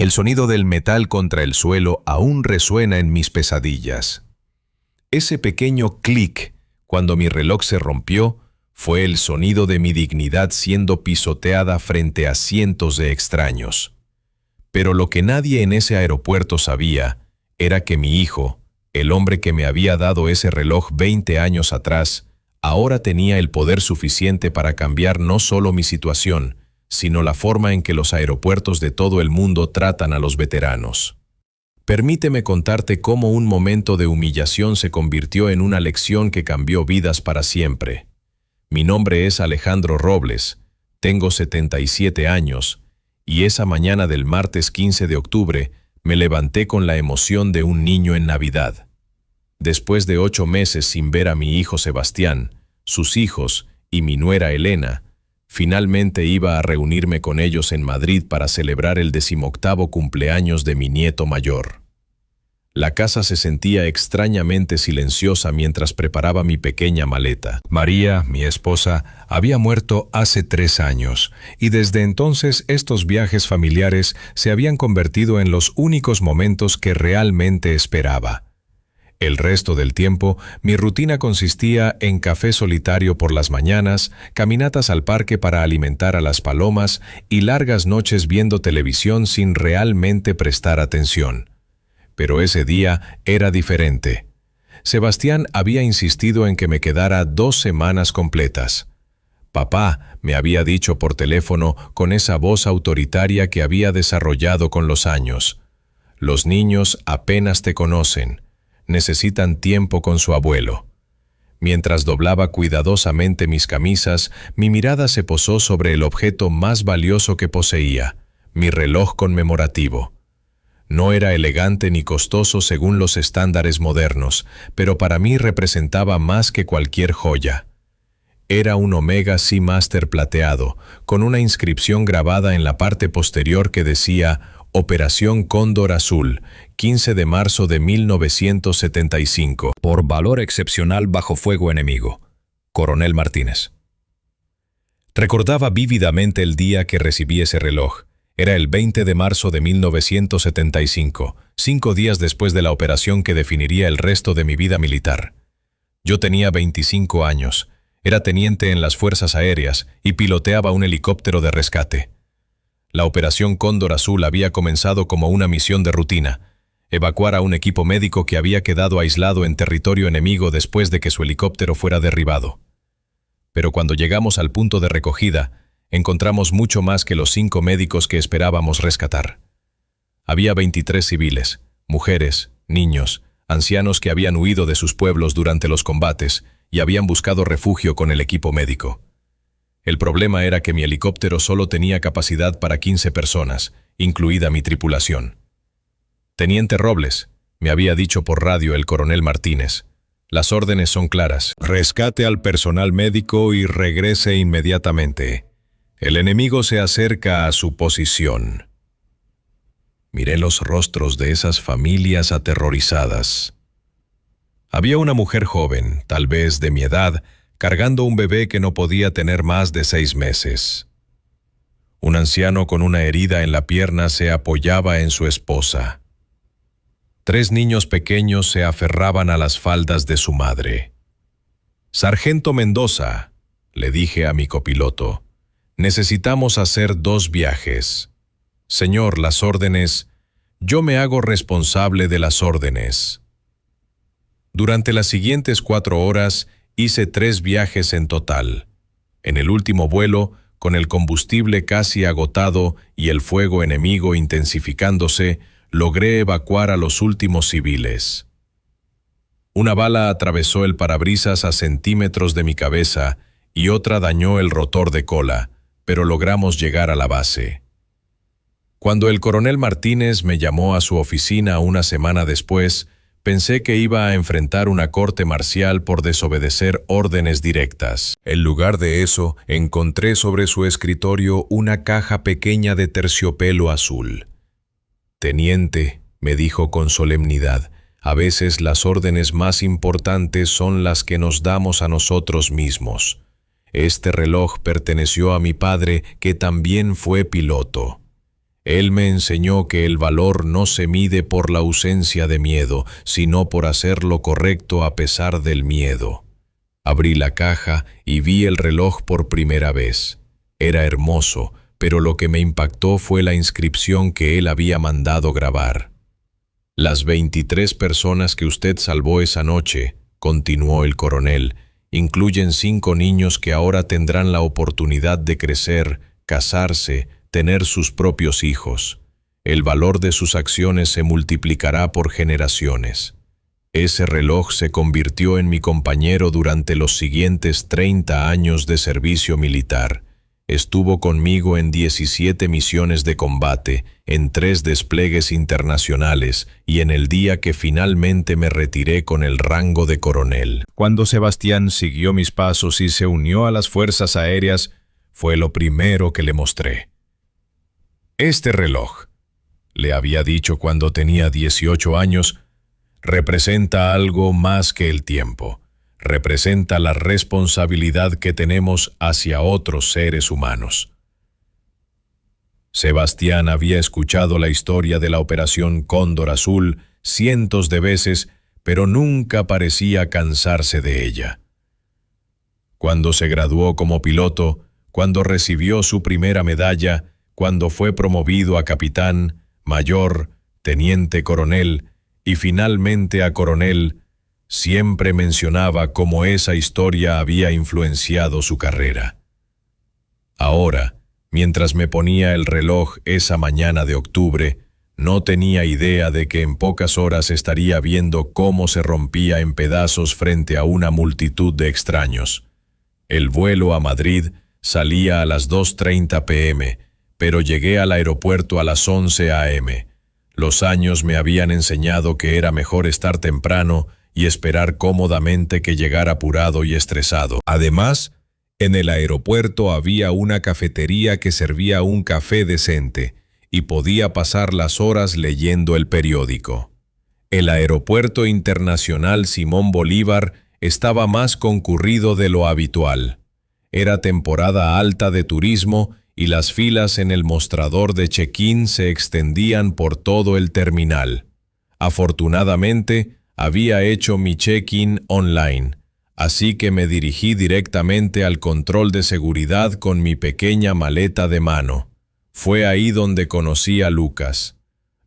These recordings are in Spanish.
El sonido del metal contra el suelo aún resuena en mis pesadillas. Ese pequeño clic, cuando mi reloj se rompió, fue el sonido de mi dignidad siendo pisoteada frente a cientos de extraños. Pero lo que nadie en ese aeropuerto sabía era que mi hijo, el hombre que me había dado ese reloj 20 años atrás, ahora tenía el poder suficiente para cambiar no solo mi situación, sino la forma en que los aeropuertos de todo el mundo tratan a los veteranos. Permíteme contarte cómo un momento de humillación se convirtió en una lección que cambió vidas para siempre. Mi nombre es Alejandro Robles, tengo 77 años, y esa mañana del martes 15 de octubre me levanté con la emoción de un niño en Navidad. Después de 8 meses sin ver a mi hijo Sebastián, sus hijos y mi nuera Elena, finalmente iba a reunirme con ellos en Madrid para celebrar el 18º cumpleaños de mi nieto mayor. La casa se sentía extrañamente silenciosa mientras preparaba mi pequeña maleta. María, mi esposa, había muerto hace 3 años, y desde entonces estos viajes familiares se habían convertido en los únicos momentos que realmente esperaba. El resto del tiempo, mi rutina consistía en café solitario por las mañanas, caminatas al parque para alimentar a las palomas y largas noches viendo televisión sin realmente prestar atención. Pero ese día era diferente. Sebastián había insistido en que me quedara 2 semanas completas. Papá, me había dicho por teléfono con esa voz autoritaria que había desarrollado con los años. Los niños apenas te conocen. Necesitan tiempo con su abuelo. Mientras doblaba cuidadosamente mis camisas, mi mirada se posó sobre el objeto más valioso que poseía, mi reloj conmemorativo. No era elegante ni costoso según los estándares modernos, pero para mí representaba más que cualquier joya. Era un Omega Seamaster plateado, con una inscripción grabada en la parte posterior que decía Operación Cóndor Azul, 15 de marzo de 1975. Por valor excepcional bajo fuego enemigo. Coronel Martínez. Recordaba vívidamente el día que recibí ese reloj. Era el 20 de marzo de 1975, 5 días después de la operación que definiría el resto de mi vida militar. Yo tenía 25 años, era teniente en las Fuerzas Aéreas y piloteaba un helicóptero de rescate. La Operación Cóndor Azul había comenzado como una misión de rutina, evacuar a un equipo médico que había quedado aislado en territorio enemigo después de que su helicóptero fuera derribado. Pero cuando llegamos al punto de recogida, encontramos mucho más que los 5 médicos que esperábamos rescatar. Había 23 civiles, mujeres, niños, ancianos que habían huido de sus pueblos durante los combates y habían buscado refugio con el equipo médico. El problema era que mi helicóptero solo tenía capacidad para 15 personas, incluida mi tripulación. Teniente Robles, me había dicho por radio el coronel Martínez, las órdenes son claras. Rescate al personal médico y regrese inmediatamente. El enemigo se acerca a su posición. Miré los rostros de esas familias aterrorizadas. Había una mujer joven, tal vez de mi edad, cargando un bebé que no podía tener más de 6 meses. Un anciano con una herida en la pierna se apoyaba en su esposa. 3 niños pequeños se aferraban a las faldas de su madre. «Sargento Mendoza», le dije a mi copiloto, «necesitamos hacer 2 viajes». «Señor, las órdenes...». «Yo me hago responsable de las órdenes». Durante las siguientes 4 horas, hice 3 viajes en total. En el último vuelo, con el combustible casi agotado y el fuego enemigo intensificándose, logré evacuar a los últimos civiles. Una bala atravesó el parabrisas a centímetros de mi cabeza y otra dañó el rotor de cola, pero logramos llegar a la base. Cuando el coronel Martínez me llamó a su oficina una semana después, pensé que iba a enfrentar una corte marcial por desobedecer órdenes directas. En lugar de eso, encontré sobre su escritorio una caja pequeña de terciopelo azul. «Teniente», me dijo con solemnidad, «a veces las órdenes más importantes son las que nos damos a nosotros mismos. Este reloj perteneció a mi padre, que también fue piloto. Él me enseñó que el valor no se mide por la ausencia de miedo, sino por hacer lo correcto a pesar del miedo. Abrí la caja y vi el reloj por primera vez. Era hermoso, pero lo que me impactó fue la inscripción que él había mandado grabar. Las 23 personas que usted salvó esa noche, continuó el coronel, incluyen 5 niños que ahora tendrán la oportunidad de crecer, casarse, tener sus propios hijos. El valor de sus acciones se multiplicará por generaciones. Ese reloj se convirtió en mi compañero durante los siguientes 30 años de servicio militar. Estuvo conmigo en 17 misiones de combate, en 3 despliegues internacionales y en el día que finalmente me retiré con el rango de coronel. Cuando Sebastián siguió mis pasos y se unió a las fuerzas aéreas, fue lo primero que le mostré. Este reloj, le había dicho cuando tenía 18 años, representa algo más que el tiempo. Representa la responsabilidad que tenemos hacia otros seres humanos. Sebastián había escuchado la historia de la Operación Cóndor Azul cientos de veces, pero nunca parecía cansarse de ella. Cuando se graduó como piloto, cuando recibió su primera medalla, cuando fue promovido a capitán, mayor, teniente coronel y finalmente a coronel, siempre mencionaba cómo esa historia había influenciado su carrera. Ahora, mientras me ponía el reloj esa mañana de octubre, no tenía idea de que en pocas horas estaría viendo cómo se rompía en pedazos frente a una multitud de extraños. El vuelo a Madrid salía a las 2:30 p.m., pero llegué al aeropuerto a las 11 a.m. Los años me habían enseñado que era mejor estar temprano y esperar cómodamente que llegara apurado y estresado. Además, en el aeropuerto había una cafetería que servía un café decente y podía pasar las horas leyendo el periódico. El Aeropuerto Internacional Simón Bolívar estaba más concurrido de lo habitual. Era temporada alta de turismo y las filas en el mostrador de check-in se extendían por todo el terminal. Afortunadamente, había hecho mi check-in online, así que me dirigí directamente al control de seguridad con mi pequeña maleta de mano. Fue ahí donde conocí a Lucas.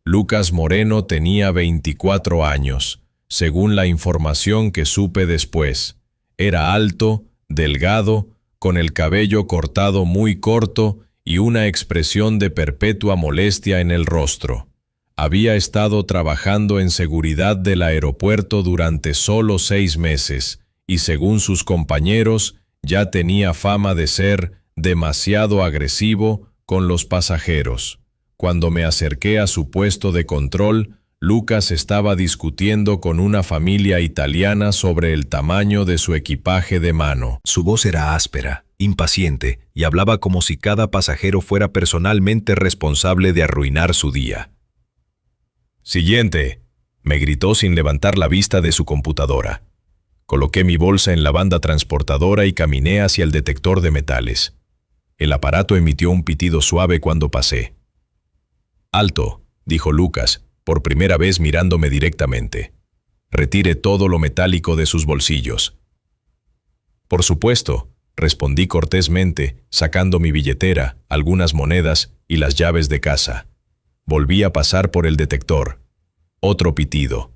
Lucas Moreno tenía 24 años, según la información que supe después. Era alto, delgado, con el cabello cortado muy corto y una expresión de perpetua molestia en el rostro. Había estado trabajando en seguridad del aeropuerto durante solo 6 meses y, según sus compañeros, ya tenía fama de ser demasiado agresivo con los pasajeros. Cuando me acerqué a su puesto de control, Lucas estaba discutiendo con una familia italiana sobre el tamaño de su equipaje de mano. Su voz era áspera, impaciente, y hablaba como si cada pasajero fuera personalmente responsable de arruinar su día. «Siguiente», me gritó sin levantar la vista de su computadora. Coloqué mi bolsa en la banda transportadora y caminé hacia el detector de metales. El aparato emitió un pitido suave cuando pasé. «Alto», dijo Lucas, por primera vez mirándome directamente. «Retire todo lo metálico de sus bolsillos». «Por supuesto», respondí cortésmente, sacando mi billetera, algunas monedas y las llaves de casa. Volví a pasar por el detector. Otro pitido.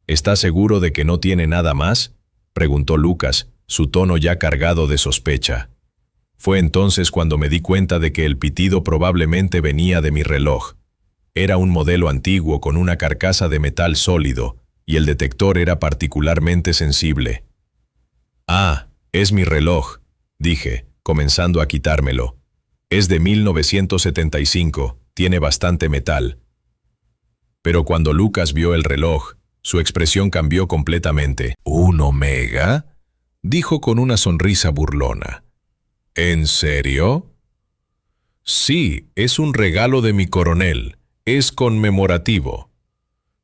«¿Está seguro de que no tiene nada más?», preguntó Lucas, su tono ya cargado de sospecha. Fue entonces cuando me di cuenta de que el pitido probablemente venía de mi reloj. Era un modelo antiguo con una carcasa de metal sólido, y el detector era particularmente sensible. «Ah, es mi reloj», dije, comenzando a quitármelo. «Es de 1975, tiene bastante metal». Pero cuando Lucas vio el reloj, su expresión cambió completamente. ¿Un Omega?, dijo con una sonrisa burlona. ¿En serio? Sí, es un regalo de mi coronel. Es conmemorativo.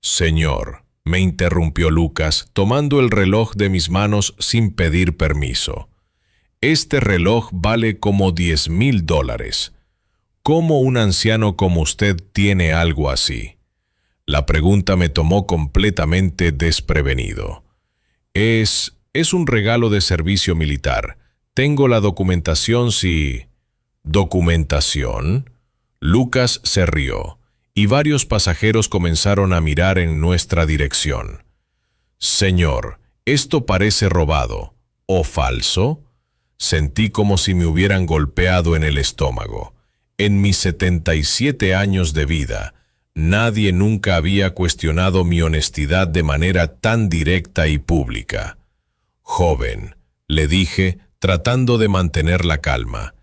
Señor, me interrumpió Lucas, tomando el reloj de mis manos sin pedir permiso. Este reloj vale como $10,000. ¿Cómo un anciano como usted tiene algo así? La pregunta me tomó completamente desprevenido. Es un regalo de servicio militar. Tengo la documentación si... ¿Documentación? Lucas se rió, y varios pasajeros comenzaron a mirar en nuestra dirección. Señor, esto parece robado. ¿O falso? Sentí como si me hubieran golpeado en el estómago. En mis 77 años de vida, nadie nunca había cuestionado mi honestidad de manera tan directa y pública. Joven, le dije, tratando de mantener la calma,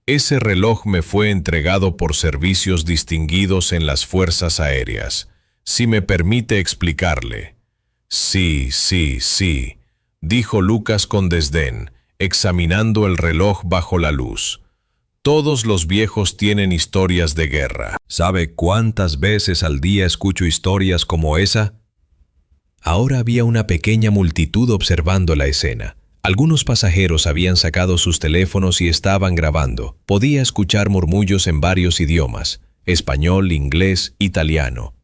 ese reloj me fue entregado por servicios distinguidos en las Fuerzas Aéreas. Si me permite explicarle. Sí, dijo Lucas con desdén, examinando el reloj bajo la luz. Todos los viejos tienen historias de guerra. ¿Sabe cuántas veces al día escucho historias como esa? Ahora había una pequeña multitud observando la escena. Algunos pasajeros habían sacado sus teléfonos y estaban grabando. Podía escuchar murmullos en varios idiomas: español, inglés, italiano.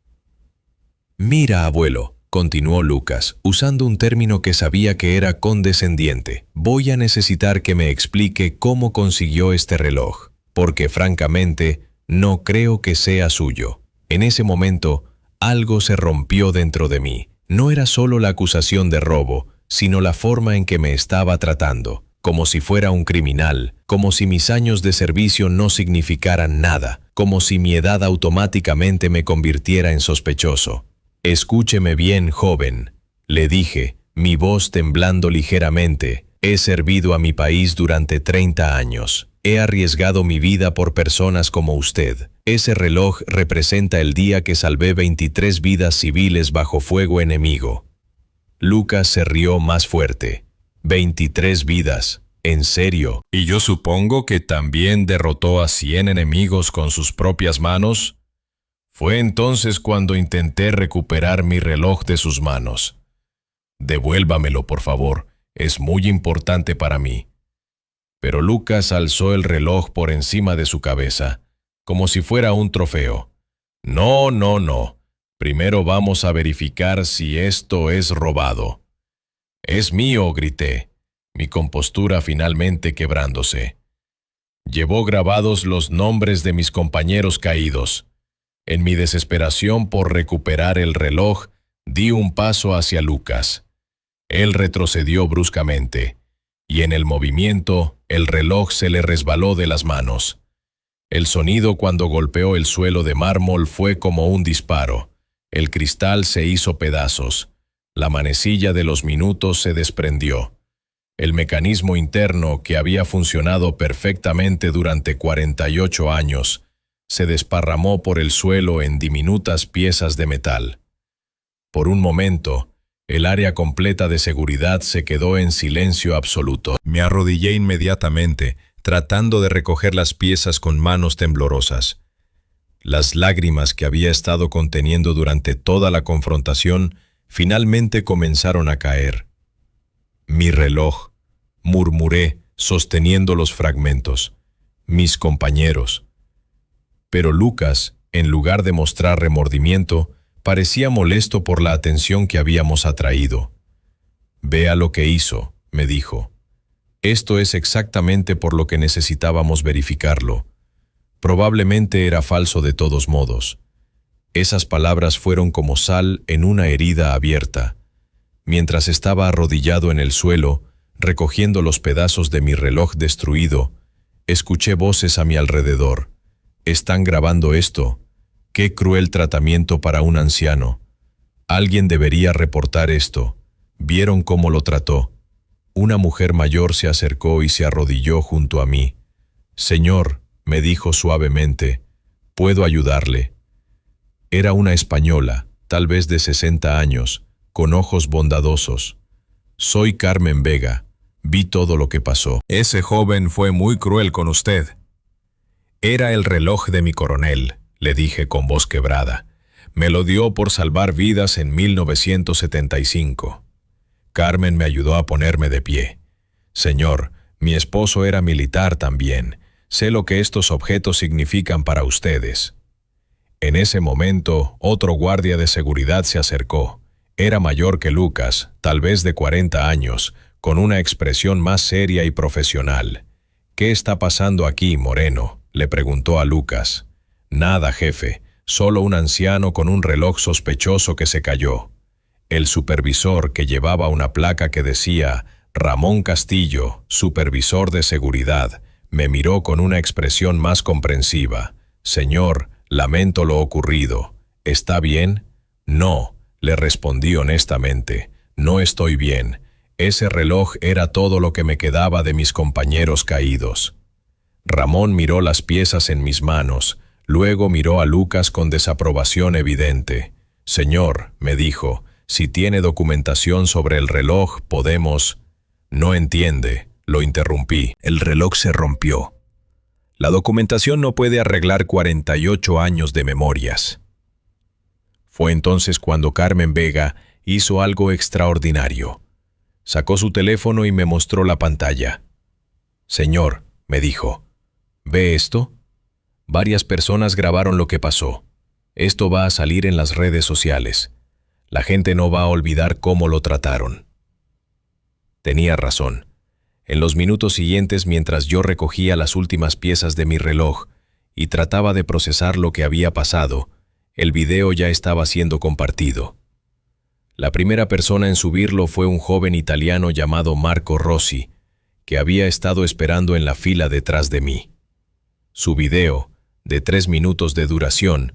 «Mira, abuelo», continuó Lucas, usando un término que sabía que era condescendiente. «Voy a necesitar que me explique cómo consiguió este reloj, porque francamente no creo que sea suyo». En ese momento, algo se rompió dentro de mí. No era solo la acusación de robo, sino la forma en que me estaba tratando, como si fuera un criminal, como si mis años de servicio no significaran nada, como si mi edad automáticamente me convirtiera en sospechoso. «Escúcheme bien, joven», le dije, mi voz temblando ligeramente. «He servido a mi país durante 30 años. He arriesgado mi vida por personas como usted. Ese reloj representa el día que salvé 23 vidas civiles bajo fuego enemigo». Lucas se rió más fuerte. «¿23 vidas? ¿En serio? ¿Y yo supongo que también derrotó a 100 enemigos con sus propias manos?» Fue entonces cuando intenté recuperar mi reloj de sus manos. «Devuélvamelo, por favor. Es muy importante para mí». Pero Lucas alzó el reloj por encima de su cabeza, como si fuera un trofeo. «No. Primero vamos a verificar si esto es robado». «Es mío», grité, mi compostura finalmente quebrándose. Llevó grabados los nombres de mis compañeros caídos. En mi desesperación por recuperar el reloj, di un paso hacia Lucas. Él retrocedió bruscamente, y en el movimiento, el reloj se le resbaló de las manos. El sonido cuando golpeó el suelo de mármol fue como un disparo. El cristal se hizo pedazos. La manecilla de los minutos se desprendió. El mecanismo interno, que había funcionado perfectamente durante 48 años, se desparramó por el suelo en diminutas piezas de metal. Por un momento, el área completa de seguridad se quedó en silencio absoluto. Me arrodillé inmediatamente, tratando de recoger las piezas con manos temblorosas. Las lágrimas que había estado conteniendo durante toda la confrontación finalmente comenzaron a caer. «Mi reloj», murmuré, sosteniendo los fragmentos. «Mis compañeros». Pero Lucas, en lugar de mostrar remordimiento, parecía molesto por la atención que habíamos atraído. «Vea lo que hizo», me dijo. «Esto es exactamente por lo que necesitábamos verificarlo. Probablemente era falso de todos modos». Esas palabras fueron como sal en una herida abierta. Mientras estaba arrodillado en el suelo, recogiendo los pedazos de mi reloj destruido, escuché voces a mi alrededor. «Están grabando esto. Qué cruel tratamiento para un anciano. Alguien debería reportar esto». ¿Vieron cómo lo trató? Una mujer mayor se acercó y se arrodilló junto a mí. «Señor», me dijo suavemente, «¿puedo ayudarle?» Era una española, tal vez de 60 años, con ojos bondadosos. «Soy Carmen Vega. Vi todo lo que pasó». «Ese joven fue muy cruel con usted». «Era el reloj de mi coronel», le dije con voz quebrada. «Me lo dio por salvar vidas en 1975. Carmen me ayudó a ponerme de pie. Señor, mi esposo era militar también. Sé lo que estos objetos significan para ustedes». En ese momento, otro guardia de seguridad se acercó. Era mayor que Lucas, tal vez de 40 años, con una expresión más seria y profesional. «¿Qué está pasando aquí, Moreno?», le preguntó a Lucas. «Nada, jefe, solo un anciano con un reloj sospechoso que se cayó». El supervisor, que llevaba una placa que decía «Ramón Castillo, supervisor de seguridad», me miró con una expresión más comprensiva. «Señor, lamento lo ocurrido. ¿Está bien?». «No», le respondí honestamente. «No estoy bien. Ese reloj era todo lo que me quedaba de mis compañeros caídos». Ramón miró las piezas en mis manos, luego miró a Lucas con desaprobación evidente. «Señor», me dijo, «si tiene documentación sobre el reloj, podemos». «No entiende», lo interrumpí. «El reloj se rompió. La documentación no puede arreglar 48 años de memorias». Fue entonces cuando Carmen Vega hizo algo extraordinario. Sacó su teléfono y me mostró la pantalla. «Señor», me dijo, «¿ve esto? Varias personas grabaron lo que pasó. Esto va a salir en las redes sociales. La gente no va a olvidar cómo lo trataron». Tenía razón. En los minutos siguientes, mientras yo recogía las últimas piezas de mi reloj y trataba de procesar lo que había pasado, el video ya estaba siendo compartido. La primera persona en subirlo fue un joven italiano llamado Marco Rossi, que había estado esperando en la fila detrás de mí. Su video, de 3 minutos de duración,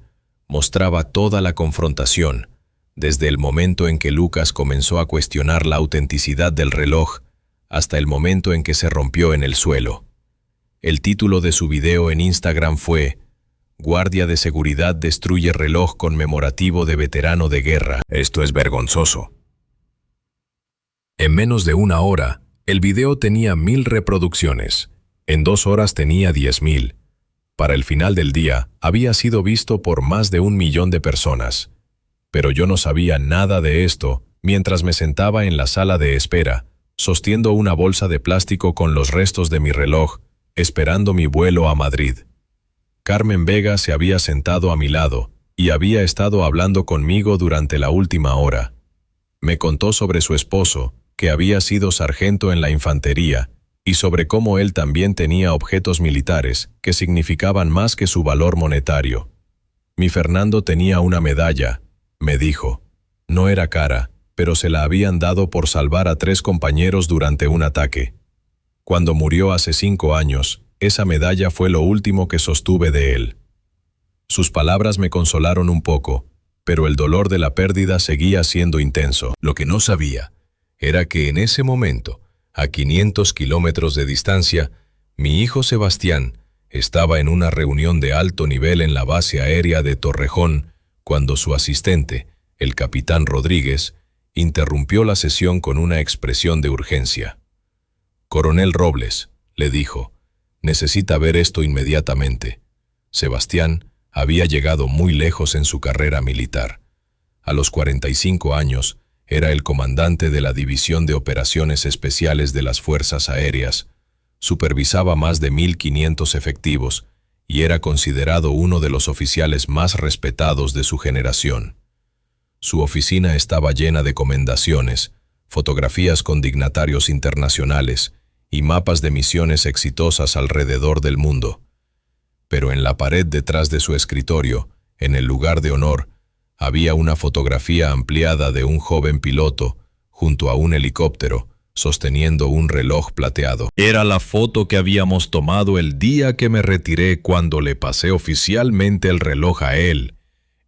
mostraba toda la confrontación, desde el momento en que Lucas comenzó a cuestionar la autenticidad del reloj hasta el momento en que se rompió en el suelo. El título de su video en Instagram fue «Guardia de seguridad destruye reloj conmemorativo de veterano de guerra. Esto es vergonzoso». En menos de una hora, el video tenía 1000 reproducciones. En 2 horas tenía 10.000. Para el final del día, había sido visto por más de 1 millón de personas. Pero yo no sabía nada de esto mientras me sentaba en la sala de espera, sosteniendo una bolsa de plástico con los restos de mi reloj, esperando mi vuelo a Madrid. Carmen Vega se había sentado a mi lado y había estado hablando conmigo durante la última hora. Me contó sobre su esposo, que había sido sargento en la infantería, y sobre cómo él también tenía objetos militares que significaban más que su valor monetario. «Mi Fernando tenía una medalla», me dijo. «No era cara, pero se la habían dado por salvar a 3 compañeros durante un ataque. Cuando murió hace 5 años, esa medalla fue lo último que sostuve de él». Sus palabras me consolaron un poco, pero el dolor de la pérdida seguía siendo intenso. Lo que no sabía era que en ese momento, a 500 kilómetros de distancia, mi hijo Sebastián estaba en una reunión de alto nivel en la base aérea de Torrejón cuando su asistente, el capitán Rodríguez, interrumpió la sesión con una expresión de urgencia. «Coronel Robles», le dijo, «necesita ver esto inmediatamente». Sebastián había llegado muy lejos en su carrera militar. A los 45 años, era el comandante de la División de Operaciones Especiales de las Fuerzas Aéreas, supervisaba más de 1.500 efectivos y era considerado uno de los oficiales más respetados de su generación. Su oficina estaba llena de comendaciones, fotografías con dignatarios internacionales y mapas de misiones exitosas alrededor del mundo. Pero en la pared detrás de su escritorio, en el lugar de honor, había una fotografía ampliada de un joven piloto junto a un helicóptero, sosteniendo un reloj plateado. Era la foto que habíamos tomado el día que me retiré cuando le pasé oficialmente el reloj a él,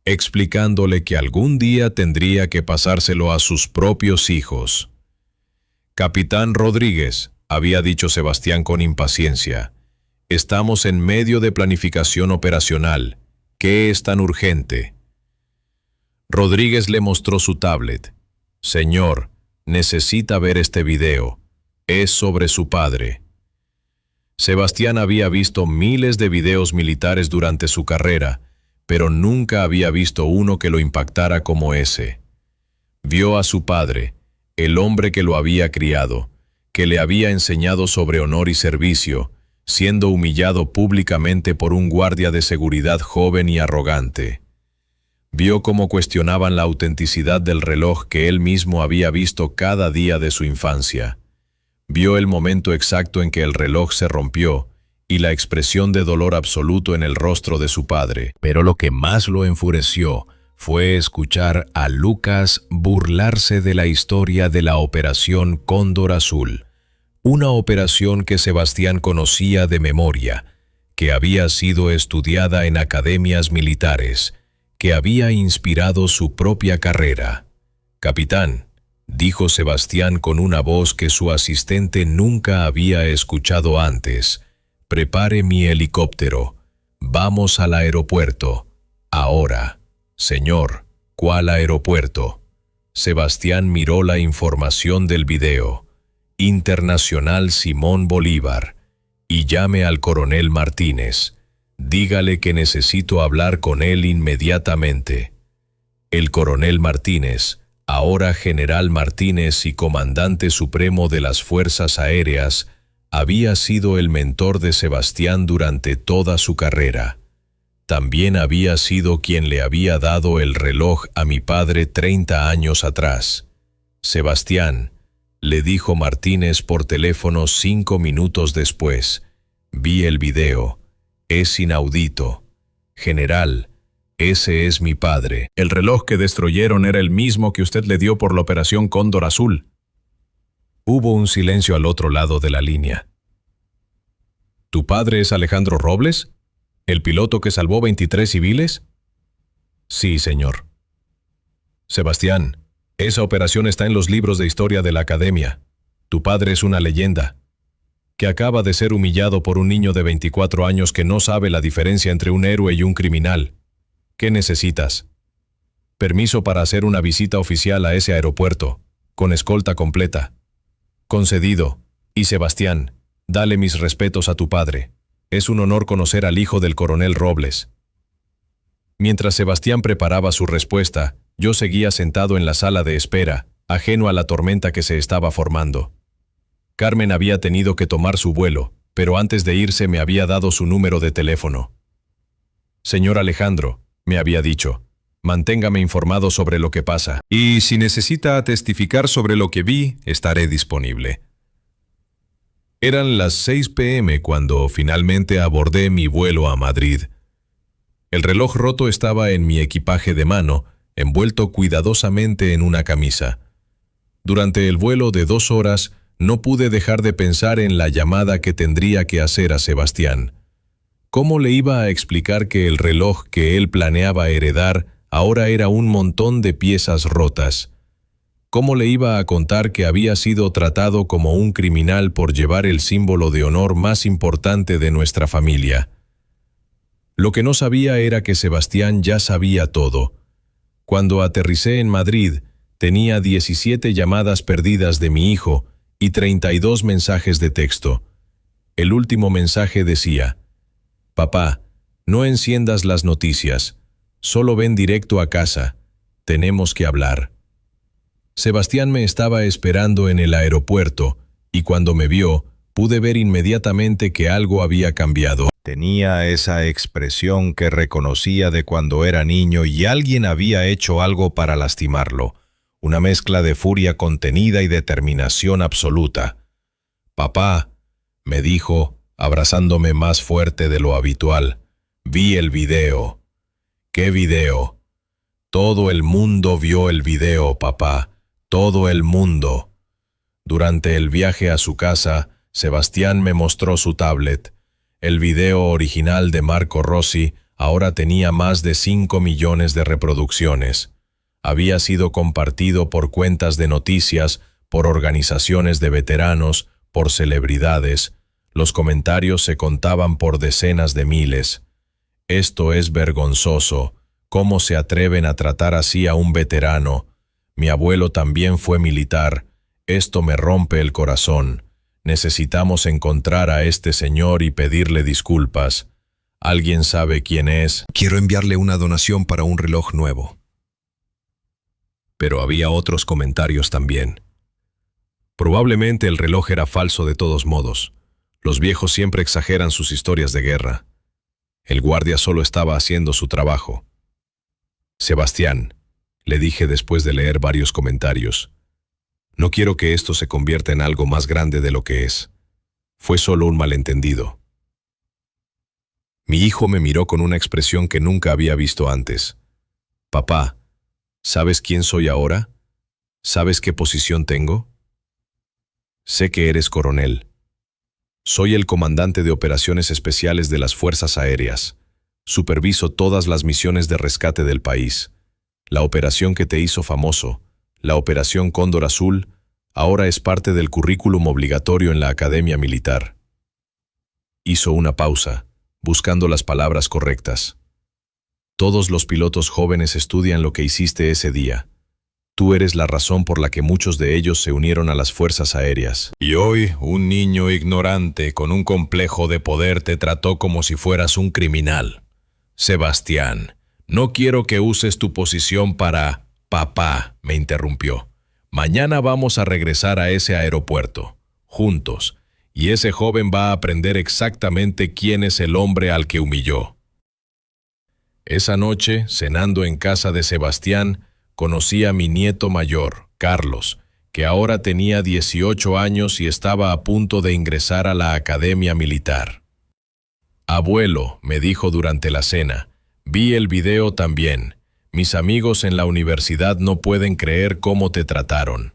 explicándole que algún día tendría que pasárselo a sus propios hijos. «Capitán Rodríguez», había dicho Sebastián con impaciencia, «estamos en medio de planificación operacional. ¿Qué es tan urgente?». Rodríguez le mostró su tablet. «Señor, necesita ver este video. Es sobre su padre». Sebastián había visto miles de videos militares durante su carrera, pero nunca había visto uno que lo impactara como ese. Vio a su padre, el hombre que lo había criado, que le había enseñado sobre honor y servicio, siendo humillado públicamente por un guardia de seguridad joven y arrogante. Vio cómo cuestionaban la autenticidad del reloj que él mismo había visto cada día de su infancia. Vio el momento exacto en que el reloj se rompió y la expresión de dolor absoluto en el rostro de su padre. Pero lo que más lo enfureció fue escuchar a Lucas burlarse de la historia de la Operación Cóndor Azul, una operación que Sebastián conocía de memoria, que había sido estudiada en academias militares, que había inspirado su propia carrera. «Capitán», dijo Sebastián con una voz que su asistente nunca había escuchado antes, «prepare mi helicóptero. Vamos al aeropuerto. Ahora». «Señor, ¿cuál aeropuerto?» Sebastián miró la información del video. «Internacional Simón Bolívar. Y llame al coronel Martínez. Dígale que necesito hablar con él inmediatamente». El coronel Martínez, ahora general Martínez y comandante supremo de las Fuerzas Aéreas, había sido el mentor de Sebastián durante toda su carrera. También había sido quien le había dado el reloj a mi padre 30 años atrás. «Sebastián», le dijo Martínez por teléfono 5 minutos después, «vi el video. Es inaudito. General, ese es mi padre». «El reloj que destruyeron era el mismo que usted le dio por la Operación Cóndor Azul». Hubo un silencio al otro lado de la línea. «¿Tu padre es Alejandro Robles? ¿El piloto que salvó 23 civiles?» «Sí, señor». «Sebastián, esa operación está en los libros de historia de la Academia. Tu padre es una leyenda, que acaba de ser humillado por un niño de 24 años que no sabe la diferencia entre un héroe y un criminal. ¿Qué necesitas?» «Permiso para hacer una visita oficial a ese aeropuerto, con escolta completa». «Concedido. Y Sebastián, dale mis respetos a tu padre. Es un honor conocer al hijo del coronel Robles». Mientras Sebastián preparaba su respuesta, yo seguía sentado en la sala de espera, ajeno a la tormenta que se estaba formando. Carmen había tenido que tomar su vuelo, pero antes de irse me había dado su número de teléfono. «Señor Alejandro», me había dicho, «manténgame informado sobre lo que pasa. Y si necesita testificar sobre lo que vi, estaré disponible». Eran las 6 p.m. cuando finalmente abordé mi vuelo a Madrid. El reloj roto estaba en mi equipaje de mano, envuelto cuidadosamente en una camisa. Durante el vuelo de 2 horas, no pude dejar de pensar en la llamada que tendría que hacer a Sebastián. ¿Cómo le iba a explicar que el reloj que él planeaba heredar ahora era un montón de piezas rotas? ¿Cómo le iba a contar que había sido tratado como un criminal por llevar el símbolo de honor más importante de nuestra familia? Lo que no sabía era que Sebastián ya sabía todo. Cuando aterricé en Madrid, tenía 17 llamadas perdidas de mi hijo y 32 mensajes de texto. El último mensaje decía: «Papá, no enciendas las noticias, solo ven directo a casa, tenemos que hablar». Sebastián me estaba esperando en el aeropuerto, y cuando me vio, pude ver inmediatamente que algo había cambiado. Tenía esa expresión que reconocía de cuando era niño y alguien había hecho algo para lastimarlo, una mezcla de furia contenida y determinación absoluta. «Papá», me dijo, abrazándome más fuerte de lo habitual, «vi el video». «¿Qué video?» «Todo el mundo vio el video, papá. Todo el mundo». Durante el viaje a su casa, Sebastián me mostró su tablet. El video original de Marco Rossi ahora tenía más de 5 millones de reproducciones. Había sido compartido por cuentas de noticias, por organizaciones de veteranos, por celebridades. Los comentarios se contaban por decenas de miles. «Esto es vergonzoso. ¿Cómo se atreven a tratar así a un veterano? Mi abuelo también fue militar. Esto me rompe el corazón. Necesitamos encontrar a este señor y pedirle disculpas. ¿Alguien sabe quién es? Quiero enviarle una donación para un reloj nuevo». Pero había otros comentarios también. Probablemente el reloj era falso de todos modos. Los viejos siempre exageran sus historias de guerra. El guardia solo estaba haciendo su trabajo. Sebastián, le dije después de leer varios comentarios, no quiero que esto se convierta en algo más grande de lo que es. Fue solo un malentendido. Mi hijo me miró con una expresión que nunca había visto antes. Papá, ¿sabes quién soy ahora? ¿Sabes qué posición tengo? Sé que eres coronel. Soy el comandante de operaciones especiales de las Fuerzas Aéreas. Superviso todas las misiones de rescate del país. La operación que te hizo famoso, la Operación Cóndor Azul, ahora es parte del currículum obligatorio en la Academia Militar. Hizo una pausa, buscando las palabras correctas. Todos los pilotos jóvenes estudian lo que hiciste ese día. Tú eres la razón por la que muchos de ellos se unieron a las Fuerzas Aéreas. Y hoy, un niño ignorante con un complejo de poder te trató como si fueras un criminal. Sebastián, no quiero que uses tu posición para... Papá, me interrumpió. Mañana vamos a regresar a ese aeropuerto, juntos, y ese joven va a aprender exactamente quién es el hombre al que humilló. Esa noche, cenando en casa de Sebastián, conocí a mi nieto mayor, Carlos, que ahora tenía 18 años y estaba a punto de ingresar a la Academia Militar. Abuelo, me dijo durante la cena, vi el video también. Mis amigos en la universidad no pueden creer cómo te trataron.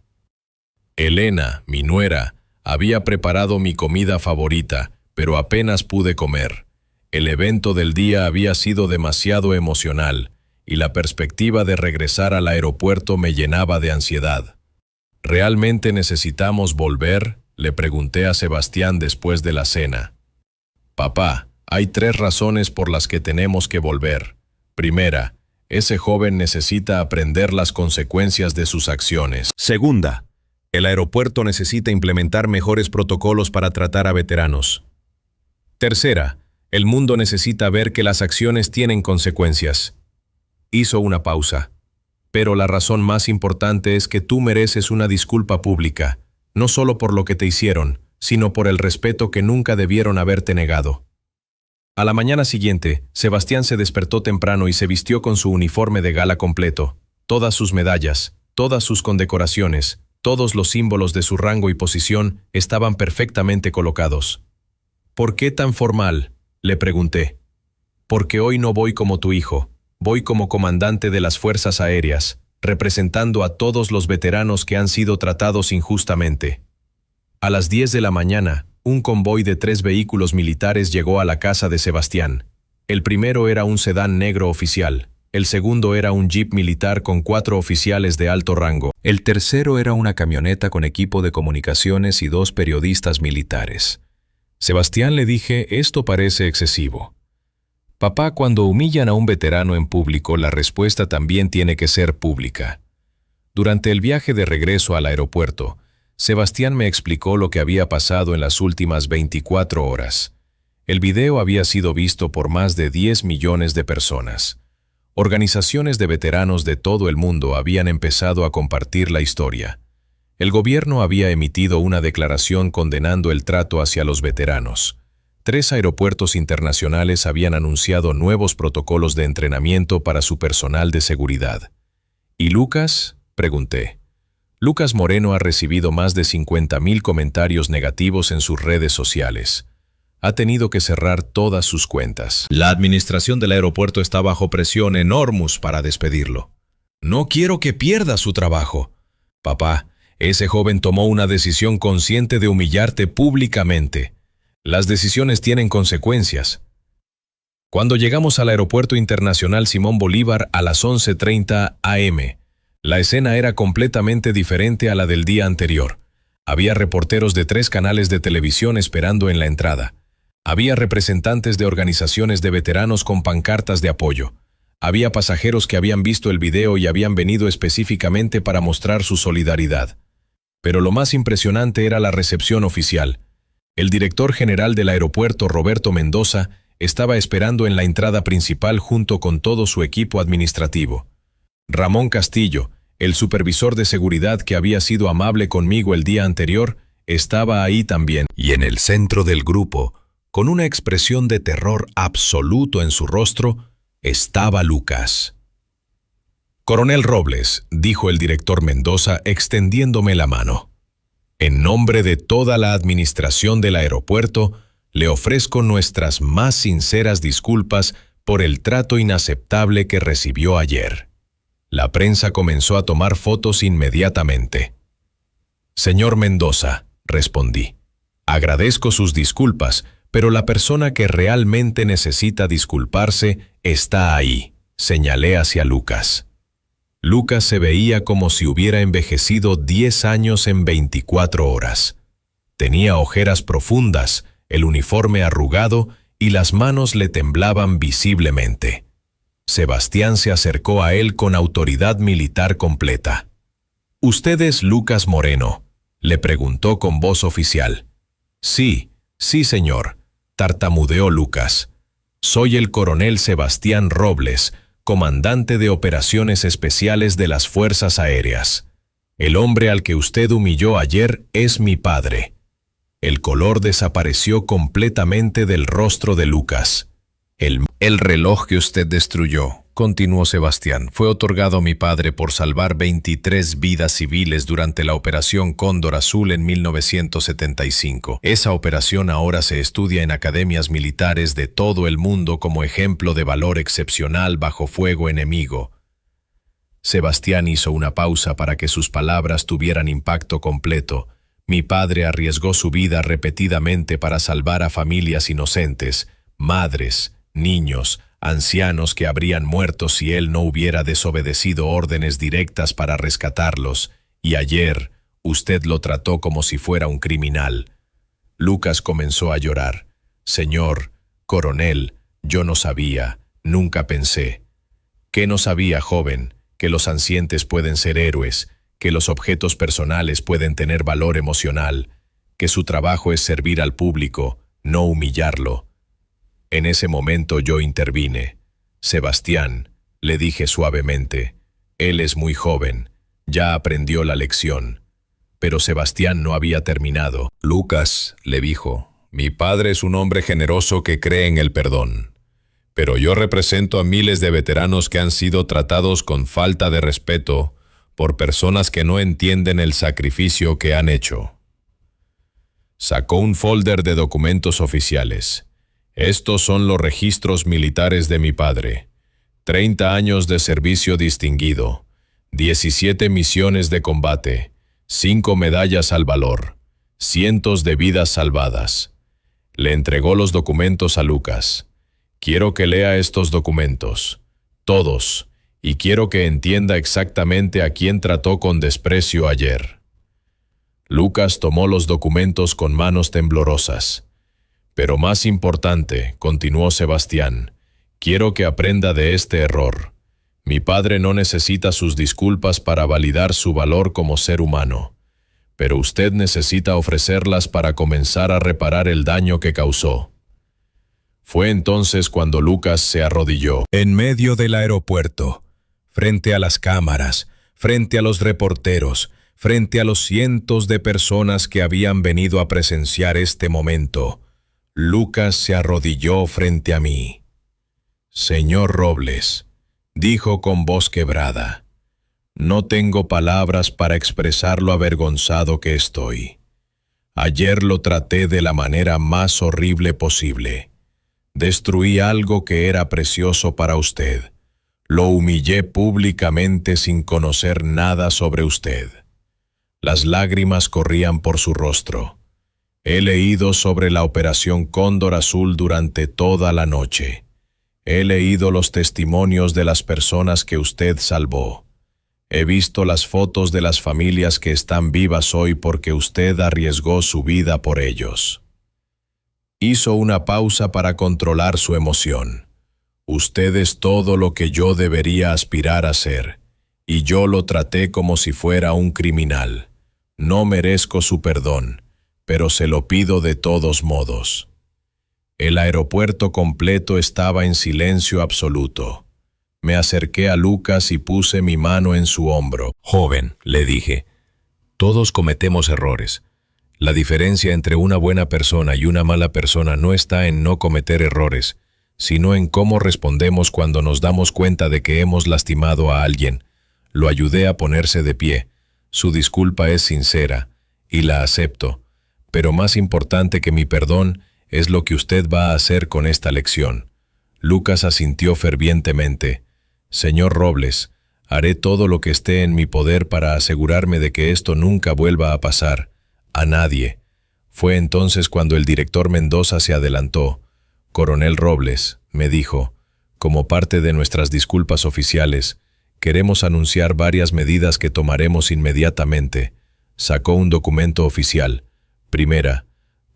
Elena, mi nuera, había preparado mi comida favorita, pero apenas pude comer. El evento del día había sido demasiado emocional, y la perspectiva de regresar al aeropuerto me llenaba de ansiedad. ¿Realmente necesitamos volver?, le pregunté a Sebastián después de la cena. Papá, hay 3 razones por las que tenemos que volver. Primera, ese joven necesita aprender las consecuencias de sus acciones. Segunda, el aeropuerto necesita implementar mejores protocolos para tratar a veteranos. Tercera, el mundo necesita ver que las acciones tienen consecuencias. Hizo una pausa. Pero la razón más importante es que tú mereces una disculpa pública, no solo por lo que te hicieron, sino por el respeto que nunca debieron haberte negado. A la mañana siguiente, Sebastián se despertó temprano y se vistió con su uniforme de gala completo, todas sus medallas, todas sus condecoraciones, todos los símbolos de su rango y posición estaban perfectamente colocados. ¿Por qué tan formal?, le pregunté. Porque hoy no voy como tu hijo, voy como comandante de las Fuerzas Aéreas, representando a todos los veteranos que han sido tratados injustamente. A las 10 de la mañana, un convoy de 3 vehículos militares llegó a la casa de Sebastián. El primero era un sedán negro oficial, el segundo era un jeep militar con 4 oficiales de alto rango. El tercero era una camioneta con equipo de comunicaciones y 2 periodistas militares. Sebastián, le dije, esto parece excesivo. Papá, cuando humillan a un veterano en público, la respuesta también tiene que ser pública. Durante el viaje de regreso al aeropuerto, Sebastián me explicó lo que había pasado en las últimas 24 horas. El video había sido visto por más de 10 millones de personas. Organizaciones de veteranos de todo el mundo habían empezado a compartir la historia. El gobierno había emitido una declaración condenando el trato hacia los veteranos. 3 aeropuertos internacionales habían anunciado nuevos protocolos de entrenamiento para su personal de seguridad. ¿Y Lucas?, pregunté. Lucas Moreno ha recibido más de 50,000 comentarios negativos en sus redes sociales. Ha tenido que cerrar todas sus cuentas. La administración del aeropuerto está bajo presión enorme para despedirlo. No quiero que pierda su trabajo. Papá, ese joven tomó una decisión consciente de humillarte públicamente. Las decisiones tienen consecuencias. Cuando llegamos al Aeropuerto Internacional Simón Bolívar a las 11:30 am, la escena era completamente diferente a la del día anterior. Había reporteros de 3 canales de televisión esperando en la entrada. Había representantes de organizaciones de veteranos con pancartas de apoyo. Había pasajeros que habían visto el video y habían venido específicamente para mostrar su solidaridad. Pero lo más impresionante era la recepción oficial. El director general del aeropuerto, Roberto Mendoza, estaba esperando en la entrada principal junto con todo su equipo administrativo. Ramón Castillo, el supervisor de seguridad que había sido amable conmigo el día anterior, estaba ahí también. Y en el centro del grupo, con una expresión de terror absoluto en su rostro, estaba Lucas. «Coronel Robles», dijo el director Mendoza extendiéndome la mano. «En nombre de toda la administración del aeropuerto, le ofrezco nuestras más sinceras disculpas por el trato inaceptable que recibió ayer». La prensa comenzó a tomar fotos inmediatamente. «Señor Mendoza», respondí, «agradezco sus disculpas, pero la persona que realmente necesita disculparse está ahí», señalé hacia Lucas. Lucas se veía como si hubiera envejecido 10 años en 24 horas. Tenía ojeras profundas, el uniforme arrugado y las manos le temblaban visiblemente. Sebastián se acercó a él con autoridad militar completa. «¿Usted es Lucas Moreno?», le preguntó con voz oficial. «Sí, señor», tartamudeó Lucas. «Soy el coronel Sebastián Robles, comandante de operaciones especiales de las Fuerzas Aéreas. El hombre al que usted humilló ayer es mi padre». El color desapareció completamente del rostro de Lucas. «El reloj que usted destruyó», continuó Sebastián, «fue otorgado a mi padre por salvar 23 vidas civiles durante la Operación Cóndor Azul en 1975. Esa operación ahora se estudia en academias militares de todo el mundo como ejemplo de valor excepcional bajo fuego enemigo». Sebastián hizo una pausa para que sus palabras tuvieran impacto completo. «Mi padre arriesgó su vida repetidamente para salvar a familias inocentes, madres, niños, ancianos que habrían muerto si él no hubiera desobedecido órdenes directas para rescatarlos, y ayer usted lo trató como si fuera un criminal». Lucas comenzó a llorar. «Señor, coronel, yo no sabía, nunca pensé». «¿Qué no sabía, joven? Que los ancientes pueden ser héroes, que los objetos personales pueden tener valor emocional, que su trabajo es servir al público, no humillarlo». En ese momento yo intervine. «Sebastián», le dije suavemente, «él es muy joven, ya aprendió la lección». Pero Sebastián no había terminado. «Lucas», le dijo, «mi padre es un hombre generoso que cree en el perdón. Pero yo represento a miles de veteranos que han sido tratados con falta de respeto por personas que no entienden el sacrificio que han hecho». Sacó un folder de documentos oficiales. «Estos son los registros militares de mi padre. 30 años de servicio distinguido, 17 misiones de combate, 5 medallas al valor, cientos de vidas salvadas». Le entregó los documentos a Lucas. «Quiero que lea estos documentos, todos, y quiero que entienda exactamente a quién trató con desprecio ayer». Lucas tomó los documentos con manos temblorosas. «Pero más importante», continuó Sebastián, «quiero que aprenda de este error. Mi padre no necesita sus disculpas para validar su valor como ser humano, pero usted necesita ofrecerlas para comenzar a reparar el daño que causó». Fue entonces cuando Lucas se arrodilló. En medio del aeropuerto, frente a las cámaras, frente a los reporteros, frente a los cientos de personas que habían venido a presenciar este momento, Lucas se arrodilló frente a mí. «Señor Robles», dijo con voz quebrada, «no tengo palabras para expresar lo avergonzado que estoy. Ayer lo traté de la manera más horrible posible. Destruí algo que era precioso para usted. Lo humillé públicamente sin conocer nada sobre usted». Las lágrimas corrían por su rostro. «He leído sobre la Operación Cóndor Azul durante toda la noche. He leído los testimonios de las personas que usted salvó. He visto las fotos de las familias que están vivas hoy porque usted arriesgó su vida por ellos». Hizo una pausa para controlar su emoción. «Usted es todo lo que yo debería aspirar a ser, y yo lo traté como si fuera un criminal. No merezco su perdón, pero se lo pido de todos modos». El aeropuerto completo estaba en silencio absoluto. Me acerqué a Lucas y puse mi mano en su hombro. «Joven», le dije, «todos cometemos errores. La diferencia entre una buena persona y una mala persona no está en no cometer errores, sino en cómo respondemos cuando nos damos cuenta de que hemos lastimado a alguien. Lo ayudé a ponerse de pie. Su disculpa es sincera, y la acepto. Pero más importante que mi perdón es lo que usted va a hacer con esta lección. Lucas asintió fervientemente. Señor Robles, haré todo lo que esté en mi poder para asegurarme de que esto nunca vuelva a pasar. A nadie. Fue entonces cuando el director Mendoza se adelantó. Coronel Robles, me dijo, como parte de nuestras disculpas oficiales, queremos anunciar varias medidas que tomaremos inmediatamente. Sacó un documento oficial. Primera,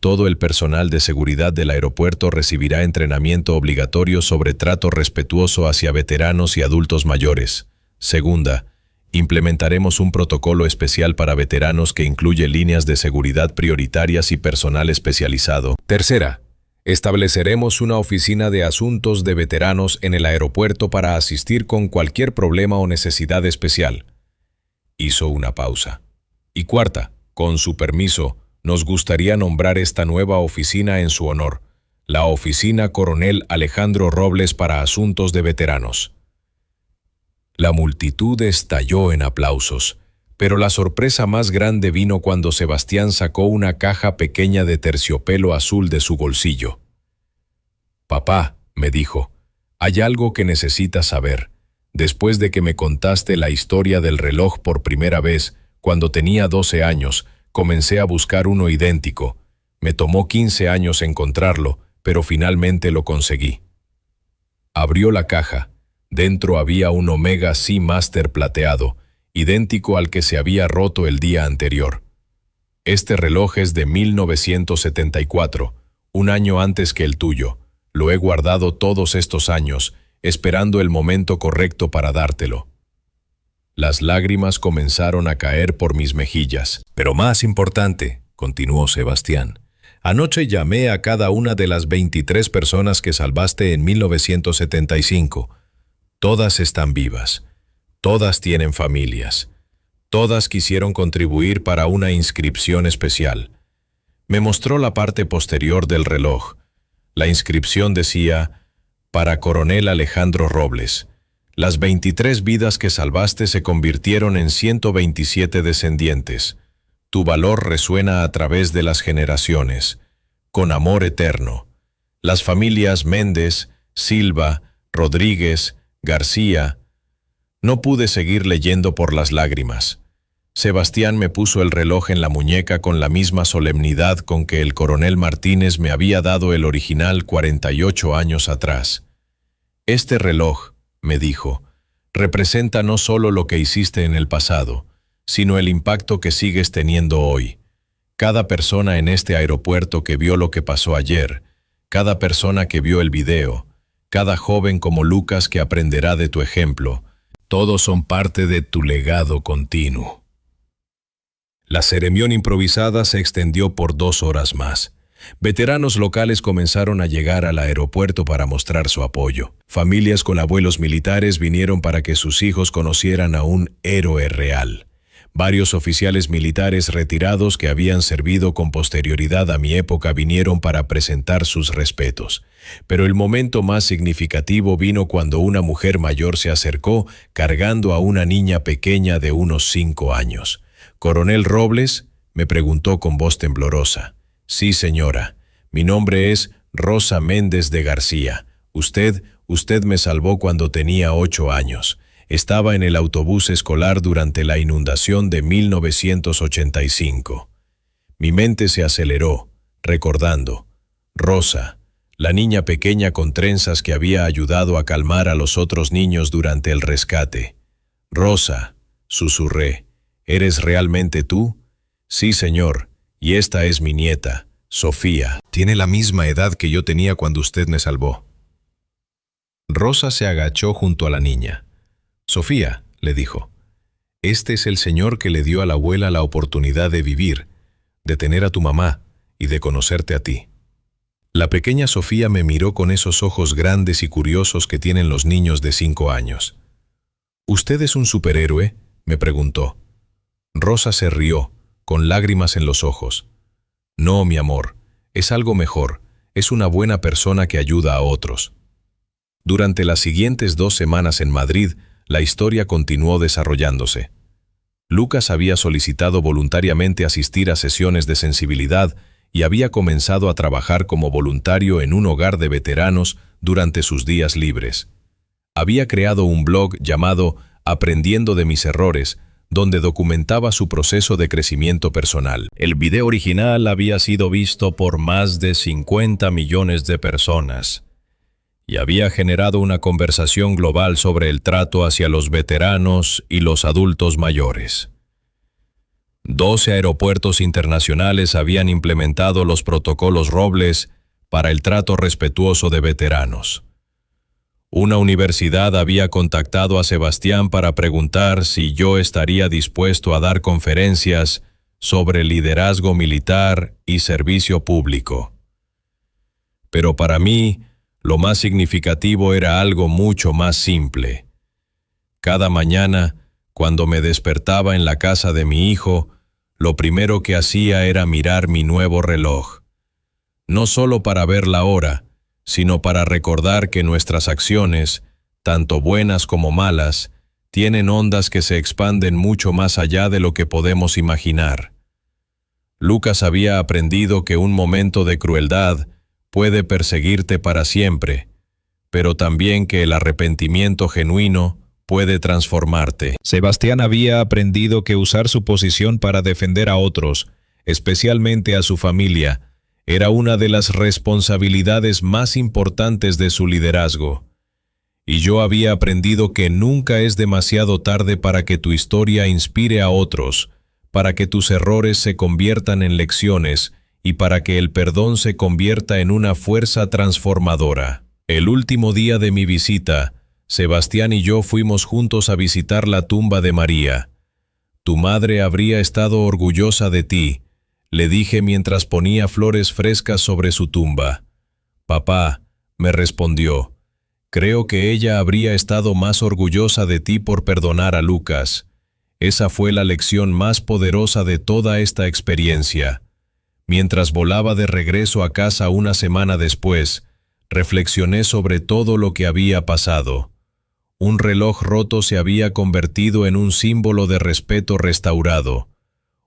todo el personal de seguridad del aeropuerto recibirá entrenamiento obligatorio sobre trato respetuoso hacia veteranos y adultos mayores. Segunda, implementaremos un protocolo especial para veteranos que incluye líneas de seguridad prioritarias y personal especializado. Tercera, estableceremos una oficina de asuntos de veteranos en el aeropuerto para asistir con cualquier problema o necesidad especial. Hizo una pausa. Y cuarta, con su permiso, nos gustaría nombrar esta nueva oficina en su honor, la Oficina Coronel Alejandro Robles para Asuntos de Veteranos. La multitud estalló en aplausos, pero la sorpresa más grande vino cuando Sebastián sacó una caja pequeña de terciopelo azul de su bolsillo. «Papá», me dijo, «hay algo que necesitas saber. Después de que me contaste la historia del reloj por primera vez, cuando tenía 12 años, comencé a buscar uno idéntico. Me tomó 15 años encontrarlo, pero finalmente lo conseguí». Abrió la caja. Dentro había un Omega Seamaster plateado, idéntico al que se había roto el día anterior. Este reloj es de 1974, un año antes que el tuyo. Lo he guardado todos estos años, esperando el momento correcto para dártelo. Las lágrimas comenzaron a caer por mis mejillas. Pero más importante, continuó Sebastián, anoche llamé a cada una de las 23 personas que salvaste en 1975. Todas están vivas. Todas tienen familias. Todas quisieron contribuir para una inscripción especial. Me mostró la parte posterior del reloj. La inscripción decía, para Coronel Alejandro Robles. Las 23 vidas que salvaste se convirtieron en 127 descendientes. Tu valor resuena a través de las generaciones. Con amor eterno. Las familias Méndez, Silva, Rodríguez, García. No pude seguir leyendo por las lágrimas. Sebastián me puso el reloj en la muñeca con la misma solemnidad con que el coronel Martínez me había dado el original 48 años atrás. Este reloj, me dijo, representa no solo lo que hiciste en el pasado, sino el impacto que sigues teniendo hoy. Cada persona en este aeropuerto que vio lo que pasó ayer, cada persona que vio el video, cada joven como Lucas que aprenderá de tu ejemplo, todos son parte de tu legado continuo. La ceremonia improvisada se extendió por 2 horas más. Veteranos locales comenzaron a llegar al aeropuerto para mostrar su apoyo. Familias con abuelos militares vinieron para que sus hijos conocieran a un héroe real. Varios oficiales militares retirados que habían servido con posterioridad a mi época vinieron para presentar sus respetos. Pero el momento más significativo vino cuando una mujer mayor se acercó cargando a una niña pequeña de unos 5 años. «¿Coronel Robles?», me preguntó con voz temblorosa. «Sí, señora. Mi nombre es Rosa Méndez de García. Usted me salvó cuando tenía 8 años. Estaba en el autobús escolar durante la inundación de 1985. Mi mente se aceleró, recordando. Rosa, la niña pequeña con trenzas que había ayudado a calmar a los otros niños durante el rescate. Rosa, susurré, ¿eres realmente tú? Sí, señor, y esta es mi nieta, Sofía. Tiene la misma edad que yo tenía cuando usted me salvó. Rosa se agachó junto a la niña. Sofía, le dijo, este es el señor que le dio a la abuela la oportunidad de vivir, de tener a tu mamá y de conocerte a ti. La pequeña Sofía me miró con esos ojos grandes y curiosos que tienen los niños de 5 años. ¿Usted es un superhéroe?, me preguntó. Rosa se rió, con lágrimas en los ojos. No, mi amor, es algo mejor. Es una buena persona que ayuda a otros. Durante las siguientes 2 semanas en Madrid, la historia continuó desarrollándose. Lucas había solicitado voluntariamente asistir a sesiones de sensibilidad y había comenzado a trabajar como voluntario en un hogar de veteranos durante sus días libres. Había creado un blog llamado Aprendiendo de mis errores, donde documentaba su proceso de crecimiento personal. El video original había sido visto por más de 50 millones de personas y había generado una conversación global sobre el trato hacia los veteranos y los adultos mayores. 12 aeropuertos internacionales habían implementado los protocolos Robles para el trato respetuoso de veteranos. Una universidad había contactado a Sebastián para preguntar si yo estaría dispuesto a dar conferencias sobre liderazgo militar y servicio público. Pero para mí, lo más significativo era algo mucho más simple. Cada mañana, cuando me despertaba en la casa de mi hijo, lo primero que hacía era mirar mi nuevo reloj. No solo para ver la hora, sino para recordar que nuestras acciones, tanto buenas como malas, tienen ondas que se expanden mucho más allá de lo que podemos imaginar. Lucas había aprendido que un momento de crueldad puede perseguirte para siempre, pero también que el arrepentimiento genuino puede transformarte. Sebastián había aprendido que usar su posición para defender a otros, especialmente a su familia, era una de las responsabilidades más importantes de su liderazgo. Y yo había aprendido que nunca es demasiado tarde para que tu historia inspire a otros, para que tus errores se conviertan en lecciones y para que el perdón se convierta en una fuerza transformadora. El último día de mi visita, Sebastián y yo fuimos juntos a visitar la tumba de María. Tu madre habría estado orgullosa de ti, le dije mientras ponía flores frescas sobre su tumba. Papá, me respondió, creo que ella habría estado más orgullosa de ti por perdonar a Lucas. Esa fue la lección más poderosa de toda esta experiencia. Mientras volaba de regreso a casa una semana después, reflexioné sobre todo lo que había pasado. Un reloj roto se había convertido en un símbolo de respeto restaurado.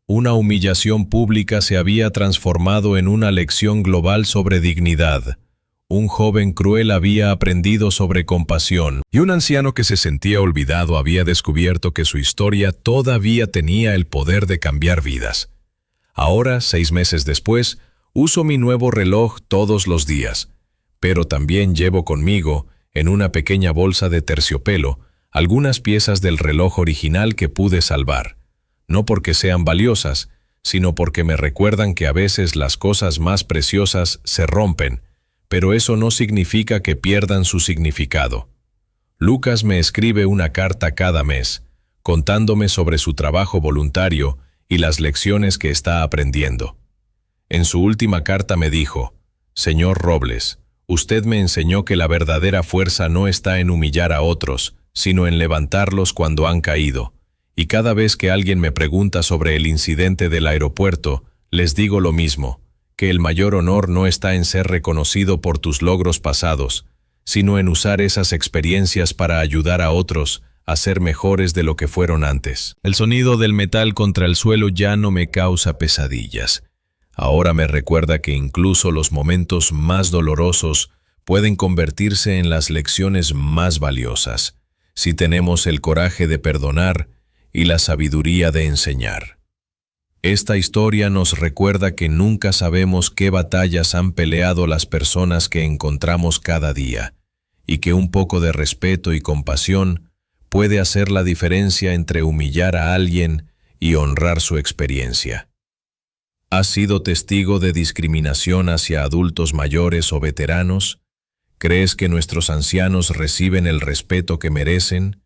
Una humillación pública se había transformado en una lección global sobre dignidad. Un joven cruel había aprendido sobre compasión. Y un anciano que se sentía olvidado había descubierto que su historia todavía tenía el poder de cambiar vidas. Ahora, 6 meses después, uso mi nuevo reloj todos los días, pero también llevo conmigo, en una pequeña bolsa de terciopelo, algunas piezas del reloj original que pude salvar. No porque sean valiosas, sino porque me recuerdan que a veces las cosas más preciosas se rompen, pero eso no significa que pierdan su significado. Lucas me escribe una carta cada mes, contándome sobre su trabajo voluntario y las lecciones que está aprendiendo. En su última carta me dijo, «Señor Robles, usted me enseñó que la verdadera fuerza no está en humillar a otros, sino en levantarlos cuando han caído. Y cada vez que alguien me pregunta sobre el incidente del aeropuerto, les digo lo mismo, que el mayor honor no está en ser reconocido por tus logros pasados, sino en usar esas experiencias para ayudar a otros a ser mejores de lo que fueron antes». El sonido del metal contra el suelo ya no me causa pesadillas. Ahora me recuerda que incluso los momentos más dolorosos pueden convertirse en las lecciones más valiosas, si tenemos el coraje de perdonar y la sabiduría de enseñar. Esta historia nos recuerda que nunca sabemos qué batallas han peleado las personas que encontramos cada día, y que un poco de respeto y compasión puede hacer la diferencia entre humillar a alguien y honrar su experiencia. ¿Has sido testigo de discriminación hacia adultos mayores o veteranos? ¿Crees que nuestros ancianos reciben el respeto que merecen?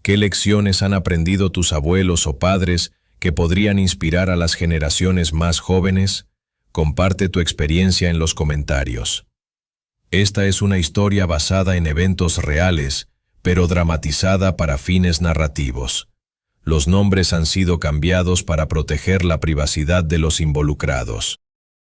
¿Qué lecciones han aprendido tus abuelos o padres que podrían inspirar a las generaciones más jóvenes? Comparte tu experiencia en los comentarios. Esta es una historia basada en eventos reales, pero dramatizada para fines narrativos. Los nombres han sido cambiados para proteger la privacidad de los involucrados.